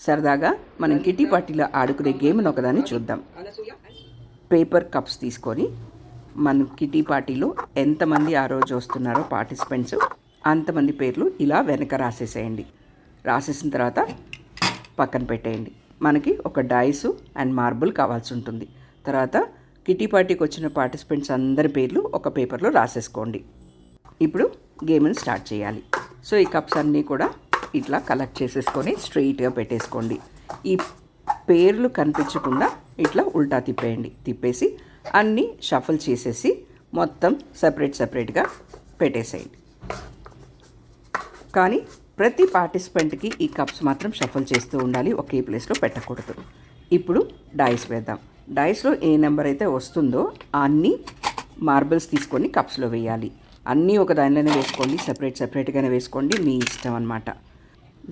సరదాగా మనం కిటీ పార్టీలో ఆడుకునే గేమ్ని ఒకదాన్ని చూద్దాం. పేపర్ కప్స్ తీసుకొని మన కిటీ పార్టీలో ఎంతమంది ఆ రోజు వస్తున్నారో పార్టిసిపెంట్స్ అంతమంది పేర్లు ఇలా వెనక రాసేసేయండి. రాసేసిన తర్వాత పక్కన పెట్టేయండి. మనకి ఒక డైసు అండ్ మార్బుల్ కావాల్సి ఉంటుంది. తర్వాత కిటీ పార్టీకి వచ్చిన పార్టిసిపెంట్స్ అందరి పేర్లు ఒక పేపర్లో రాసేసుకోండి. ఇప్పుడు గేమ్ని స్టార్ట్ చేయాలి. సో ఈ కప్స్ అన్నీ కూడా ఇట్లా కలెక్ట్ చేసేసుకొని స్ట్రెయిట్గా పెట్టేసుకోండి. ఈ పేర్లు కనిపించకుండా ఇట్లా ఉల్టా తిప్పేసి అన్నీ షఫల్ చేసేసి మొత్తం సపరేట్గా పెట్టేసేయండి. కానీ ప్రతి పార్టిసిపెంట్కి ఈ కప్స్ మాత్రం షఫల్ చేస్తూ ఉండాలి, ఒకే ప్లేస్లో పెట్టకూడదు. ఇప్పుడు డైస్ వేద్దాం. డైస్లో ఏ నెంబర్ అయితే వస్తుందో అన్ని మార్బుల్స్ తీసుకొని కప్స్లో వేయాలి. అన్నీ ఒక దానిలోనే వేసుకోండి, సపరేట్గానే వేసుకోండి, మీ ఇష్టం అన్నమాట.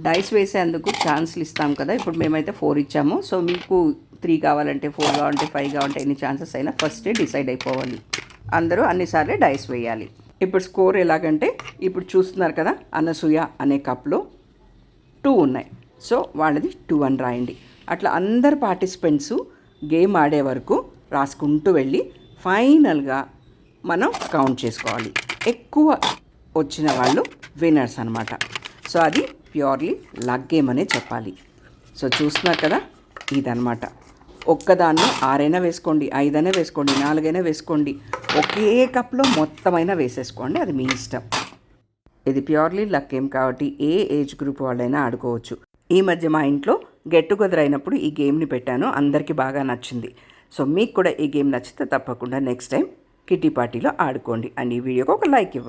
డైస్ వేసేందుకు ఛాన్స్లు ఇస్తాం కదా. ఇప్పుడు మేమైతే 4 ఇచ్చాము. సో మీకు 3 కావాలంటే 4 కావాలంటే 5 కావాలంటే ఎన్ని ఛాన్సెస్ అయినా ఫస్టే డిసైడ్ అయిపోవాలి. అందరూ అన్నిసార్లే డైస్ వేయాలి. ఇప్పుడు స్కోర్ ఎలాగంటే ఇప్పుడు చూస్తున్నారు కదా, అనసూయ అనే కప్లో 2 ఉన్నాయి. సో వాళ్ళది 2 అని రాయండి. అట్లా అందరు పార్టిసిపెంట్స్ గేమ్ ఆడే వరకు రాసుకుంటూ వెళ్ళి ఫైనల్గా మనం కౌంట్ చేసుకోవాలి. ఎక్కువ వచ్చిన వాళ్ళు విన్నర్స్ అనమాట. సో అది ప్యూర్లీ లక్ గేమ్ అనే చెప్పాలి. సో చూస్తున్నారు కదా, ఇదనమాట. ఒక్కదాన్ని 6 అయినా వేసుకోండి, 5 అయినా వేసుకోండి, 4 అయినా వేసుకోండి, ఒకే కప్లో మొత్తమైనా వేసేసుకోండి, అది మీ ఇష్టం. ఇది ప్యూర్లీ లక్ గేమ్ కాబట్టి ఏ ఏజ్ గ్రూప్ వాళ్ళైనా ఆడుకోవచ్చు. ఈ మధ్య మా ఇంట్లో గెట్ టుగెదర్ అయినప్పుడు ఈ గేమ్ని పెట్టాను, అందరికీ బాగా నచ్చింది. సో మీకు కూడా ఈ గేమ్ నచ్చితే తప్పకుండా నెక్స్ట్ టైం కిటీ పార్టీలో ఆడుకోండి. అండ్ ఈ వీడియోకి ఒక లైక్ ఇవ్వండి.